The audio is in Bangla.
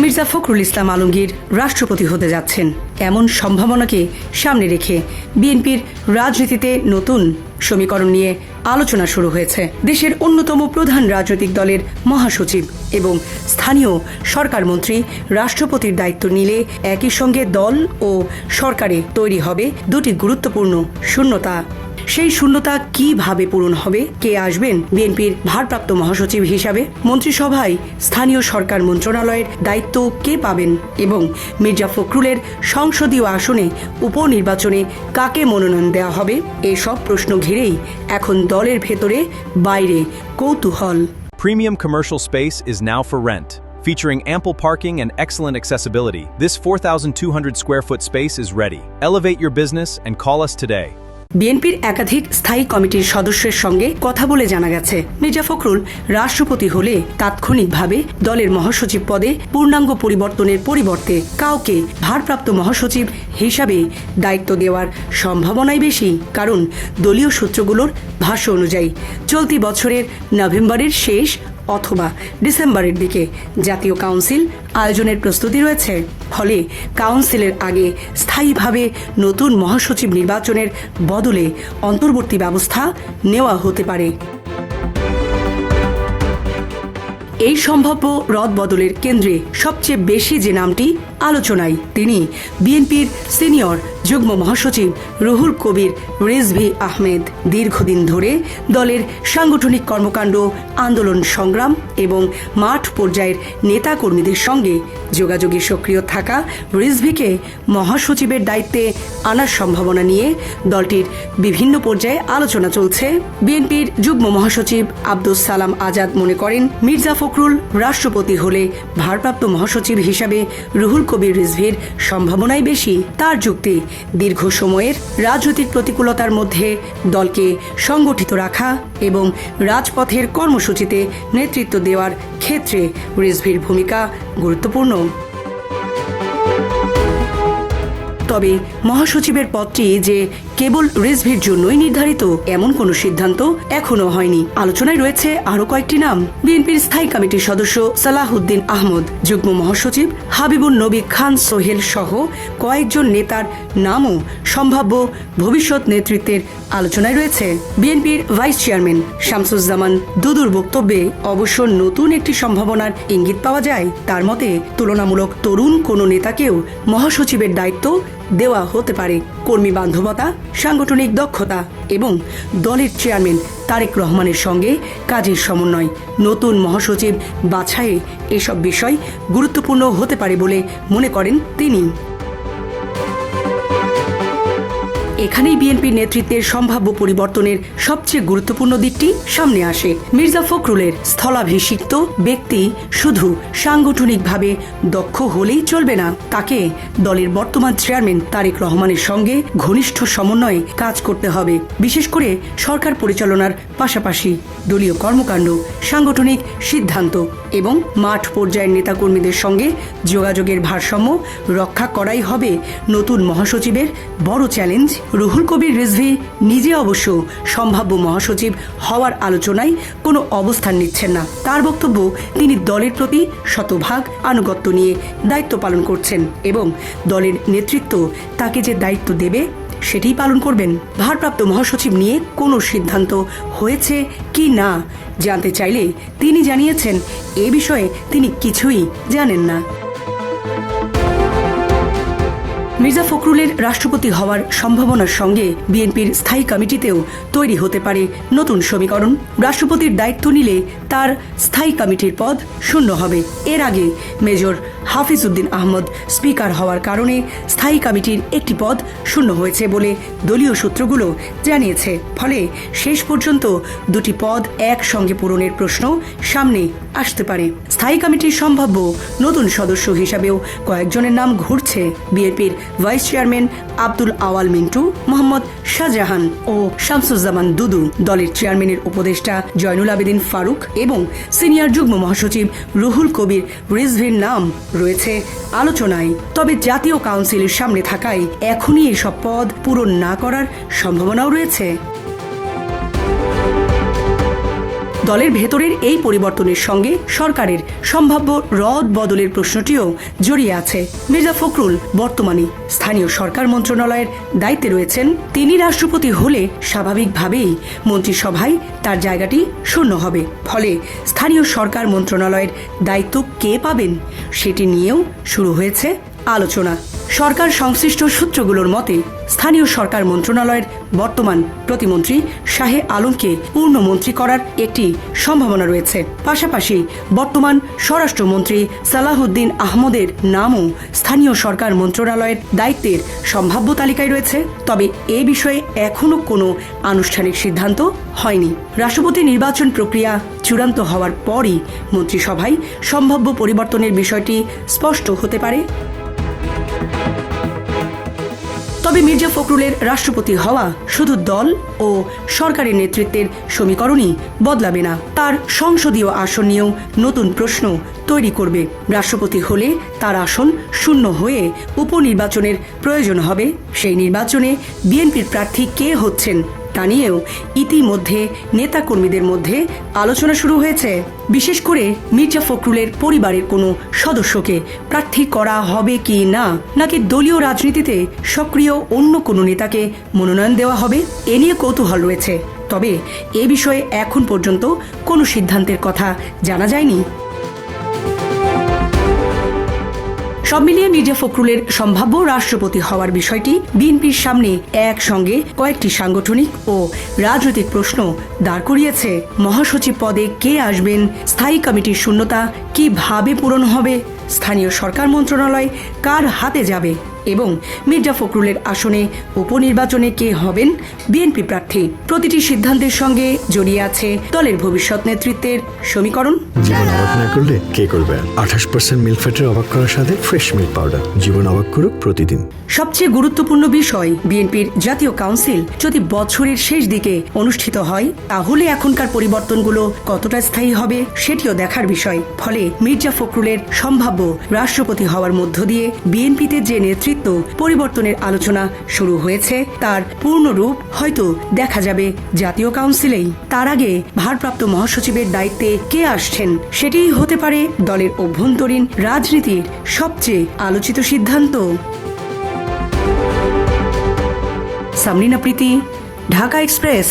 মির্জা ফখরুল ইসলাম আলমগীর রাষ্ট্রপতি হতে যাচ্ছেন এমন সম্ভাবনাকে সামনে রেখে বিএনপির রাজনীতিতে নতুন সমীকরণ নিয়ে আলোচনা শুরু হয়েছে। দেশের অন্যতম প্রধান রাজনৈতিক দলের মহাসচিব এবং স্থানীয় সরকার মন্ত্রী রাষ্ট্রপতির দায়িত্ব নিলে একই সঙ্গে দল ও সরকারে তৈরি হবে দুটি গুরুত্বপূর্ণ শূন্যতা। সেই শূন্যতা কিভাবে পূরণ হবে, কে আসবেন বিএনপির ভারপ্রাপ্ত মহাসচিব হিসাবে, মন্ত্রিসভায় স্থানীয় সরকার মন্ত্রণালয়ের দায়িত্ব কে পাবেন এবং মির্জা ফখরুলের সংসদীয় আসনে উপনির্বাচনে কাকে মনোনয়ন দেওয়া হবে, এসব প্রশ্ন ঘিরেই এখন দলের ভেতরে বাইরে কৌতূহল। Premium commercial space is now for rent. Featuring ample parking and excellent accessibility, this 4,200 square foot space is ready. Elevate your business and call us today. বিএনপির একাধিক স্থায়ী কমিটির সদস্যের সঙ্গে কথা বলে জানা গেছে, মির্জা ফখরুল রাষ্ট্রপতি হলে তাৎক্ষণিকভাবে দলের মহাসচিব পদে পূর্ণাঙ্গ পরিবর্তনের পরিবর্তে কাউকে ভারপ্রাপ্ত মহাসচিব হিসাবে দায়িত্ব দেওয়ার সম্ভাবনাই বেশি। কারণ দলীয় সূত্রগুলোর ভাষ্য অনুযায়ী চলতি বছরের নভেম্বরের শেষ অথবা ডিসেম্বরের দিকে জাতীয় কাউন্সিল আয়োজনের প্রস্তুতি রয়েছে। ফলে কাউন্সিলের আগে স্থায়ীভাবে নতুন মহাসচিব নির্বাচনের বদলে অন্তর্বর্তী ব্যবস্থা নেওয়া হতে পারে। এই সম্ভাব্য রদবদলের কেন্দ্রে সবচেয়ে বেশি যে নামটি আলোচনায়, তিনি বিএনপির সিনিয়র যুগ্ম মহাসচিব রুহুল কবির রিজভী আহমেদ। দীর্ঘদিন ধরে দলের সাংগঠনিক কর্মকাণ্ড, আন্দোলন সংগ্রাম এবং মাঠ পর্যায়ের নেতাকর্মীদের সঙ্গে যোগাযোগে সক্রিয় থাকা রিজভীকে মহাসচিবের দায়িত্বে আনার সম্ভাবনা নিয়ে দলটির বিভিন্ন পর্যায়ে আলোচনা চলছে। বিএনপির যুগ্ম মহাসচিব আব্দুস সালাম আজাদ মনে করেন, মির্জা ফখরুল রাষ্ট্রপতি হলে ভারপ্রাপ্ত মহাসচিব হিসাবে রুহুল কবির রিজভীর সম্ভাবনাই বেশি। তার যুক্তি, দীর্ঘ সময়ের রাজনৈতিক প্রতিকূলতার মধ্যে দলকে সংগঠিত রাখা এবং রাজপথের কর্মসূচিতে নেতৃত্ব দেওয়ার ক্ষেত্রে রিজভীর ভূমিকা গুরুত্বপূর্ণ। তবে মহাসচিবের পদটি যে কেবল রিজভীর জন্যই নির্ধারিত এমন কোনো সিদ্ধান্ত এখনো হয়নি। আলোচনায় রয়েছে আরও কয়েকটি নাম। বিএনপির স্থায়ী কমিটির সদস্য সালাহউদ্দিন আহমদ, যুগ্ম মহাসচিব হাবিবুন নবী খান সোহেল সহ কয়েকজন নেতার নামও সম্ভাব্য ভবিষ্যৎ নেতৃত্বের আলোচনায় রয়েছে। বিএনপির ভাইস চেয়ারম্যান শামসুজ্জামান দুদুর বক্তব্যে অবশ্য নতুন একটি সম্ভাবনার ইঙ্গিত পাওয়া যায়। তার মতে, তুলনামূলক তরুণ কোনো নেতাকেও মহাসচিবের দায়িত্ব দেওয়া হতে পারে। কর্মী বান্ধবতা, সাংগঠনিক দক্ষতা এবং দলের চেয়ারম্যান তারেক রহমানের সঙ্গে কাজের সমন্বয় নতুন মহাসচিব বাছাইয়ে এসব বিষয় গুরুত্বপূর্ণ হতে পারে বলে মনে করেন তিনি। এখানেই বিএনপির নেতৃত্বের সম্ভাব্য পরিবর্তনের সবচেয়ে গুরুত্বপূর্ণ দিকটি সামনে আসে। মির্জা ফখরুলের স্থলাভিষিক্ত ব্যক্তি শুধু সাংগঠনিকভাবে দক্ষ হলেই চলবে না, তাকে দলের বর্তমান চেয়ারম্যান তারেক রহমানের সঙ্গে ঘনিষ্ঠ সমন্বয়ে কাজ করতে হবে। বিশেষ করে সরকার পরিচালনার পাশাপাশি দলীয় কর্মকাণ্ড, সাংগঠনিক সিদ্ধান্ত এবং মাঠ পর্যায়ের নেতাকর্মীদের সঙ্গে যোগাযোগের ভারসাম্য রক্ষা করাই হবে নতুন মহাসচিবের বড় চ্যালেঞ্জ। রুহুল কবির রিজভী নিজে অবশ্য সম্ভাব্য মহাসচিব হওয়ার আলোচনায় কোনো অবস্থান নিচ্ছেন না। তার বক্তব্য, তিনি দলের প্রতি শতভাগ আনুগত্য নিয়ে দায়িত্ব পালন করছেন এবং দলের নেতৃত্ব তাকে যে দায়িত্ব দেবে সেটিই পালন করবেন। ভারপ্রাপ্ত মহাসচিব নিয়ে কোনো সিদ্ধান্ত হয়েছে কি না জানতে চাইলে তিনি জানিয়েছেন, এ বিষয়ে তিনি কিছুই জানেন না। মির্জা ফখরুলের রাষ্ট্রপতি হওয়ার সম্ভাবনার সঙ্গে বিএনপির স্থায়ী কমিটিতেও তৈরি হতে পারে নতুন সমীকরণ। রাষ্ট্রপতির দায়িত্ব নিলে তার স্থায়ী কমিটির পদ শূন্য হবে। এর আগে মেজর হাফিজউদ্দিন আহমদ স্পিকার হওয়ার কারণে স্থায়ী কমিটির একটি পদ শূন্য হয়েছে বলে দলীয় সূত্রগুলো জানিয়েছে। ফলে শেষ পর্যন্ত দুটি পদ একসঙ্গে পূরণের প্রশ্ন সামনে আসতে পারে। স্থায়ী কমিটির সম্ভাব্য নতুন সদস্য হিসাবেও কয়েকজনের নাম ঘুরছে। বিএনপির ভাইস চেয়ারম্যান আব্দুল আওয়াল মিন্টু, মোহাম্মদ শাহজাহান ও শামসুজ্জামান দুদু, দলের চেয়ারম্যানের উপদেষ্টা জয়নুল আবেদিন ফারুক এবং সিনিয়র যুগ্ম মহাসচিব রুহুল কবির রিজভীর নাম রয়েছে আলোচনায়। তবে জাতীয় কাউন্সিলের সামনে থাকায় এখনই এসব পদ পূরণ না করার সম্ভাবনাও রয়েছে। দলের ভেতরের এই পরিবর্তনের সঙ্গে সরকারের সম্ভাব্য রদ বদলের প্রশ্নটিও জড়িয়ে আছে। মির্জা ফখরুল বর্তমানে স্থানীয় সরকার মন্ত্রণালয়ের দায়িত্বে রয়েছেন। তিনি রাষ্ট্রপতি হলে স্বাভাবিকভাবেই মন্ত্রিসভায় তার জায়গাটি শূন্য হবে। ফলে স্থানীয় সরকার মন্ত্রণালয়ের দায়িত্ব কে পাবেন সেটি নিয়েও শুরু হয়েছে আলোচনা। সরকার সংশ্লিষ্ট সূত্রগুলোর মতে স্থানীয় সরকার মন্ত্রণালয়ের বর্তমান প্রতিমন্ত্রী শাহে আলমকে পূর্ণমন্ত্রী করার একটি সম্ভাবনা রয়েছে। পাশাপাশি বর্তমান স্বরাষ্ট্রমন্ত্রী সালাহউদ্দিন আহমদের নামও স্থানীয় সরকার মন্ত্রণালয়ের দায়িত্বের সম্ভাব্য তালিকায় রয়েছে। তবে এ বিষয়ে এখনো কোনো আনুষ্ঠানিক সিদ্ধান্ত হয়নি। রাষ্ট্রপতি নির্বাচন প্রক্রিয়া চূড়ান্ত হওয়ার পরই মন্ত্রিসভায় সম্ভাব্য পরিবর্তনের বিষয়টি স্পষ্ট হতে পারে। তবে মির্জা ফখরুলের রাষ্ট্রপতি হওয়া শুধু দল ও সরকারের নেতৃত্বের সমীকরণই বদলাবে না, তার সংসদীয় আসন নিয়েও নতুন প্রশ্ন তৈরি করবে। রাষ্ট্রপতি হলে তার আসন শূন্য হয়ে উপনির্বাচনের প্রয়োজন হবে। সেই নির্বাচনে বিএনপির প্রার্থী কে হচ্ছেন তা নিয়েও ইতিমধ্যে নেতাকর্মীদের মধ্যে আলোচনা শুরু হয়েছে। বিশেষ করে মির্জা ফখরুলের পরিবারের কোনো সদস্যকে প্রার্থী করা হবে কি না, নাকি দলীয় রাজনীতিতে সক্রিয় অন্য কোনো নেতাকে মনোনয়ন দেওয়া হবে, এ নিয়ে কৌতূহল রয়েছে। তবে এ বিষয়ে এখন পর্যন্ত কোনো সিদ্ধান্তের কথা জানা যায়নি। সব মিলিয়ে মির্জা ফখরুলের সম্ভাব্য রাষ্ট্রপতি হওয়ার বিষয়টি বিএনপির সামনে একসঙ্গে কয়েকটি সাংগঠনিক ও রাজনৈতিক প্রশ্ন দাঁড় করিয়েছে। মহাসচিব পদে কে আসবেন, স্থায়ী কমিটির শূন্যতা কিভাবে পূরণ হবে, স্থানীয় সরকার মন্ত্রণালয় কার হাতে যাবে এবং মির্জা ফখরুলের আসনে উপনির্বাচনে কে হবেন বিএনপি প্রার্থী, প্রতিটি সিদ্ধান্তের সঙ্গে জড়িয়ে আছে দলের ভবিষ্যৎ নেতৃত্বের সমীকরণ। জীবন অবাক না করলে কে করবে? 28% মিল্ক ফ্যাটের অবাক করার সাথে ফ্রেশ মিল্ক পাউডার। জীবন অবাক করুক প্রতিদিন। সবচেয়ে গুরুত্বপূর্ণ বিষয়, বিএনপির জাতীয় কাউন্সিল যদি বছরের শেষ দিকে অনুষ্ঠিত হয় তাহলে এখনকার পরিবর্তনগুলো কতটা স্থায়ী হবে সেটিও দেখার বিষয়। ফলে মির্জা ফখরুলের সম্ভাব্য রাষ্ট্রপতি হওয়ার মধ্য দিয়ে বিএনপিতে যে নেতৃত্ব পরিবর্তনের আলোচনা শুরু হয়েছে তার পূর্ণরূপ হয়তো দেখা যাবে জাতীয় কাউন্সিলেই। তার আগে ভারপ্রাপ্ত মহাসচিবের দায়িত্বে কে আসছেন সেটিই হতে পারে দলের অভ্যন্তরীণ রাজনীতির সবচেয়ে আলোচিত সিদ্ধান্ত। সামরিনা প্রীতি, ঢাকা এক্সপ্রেস।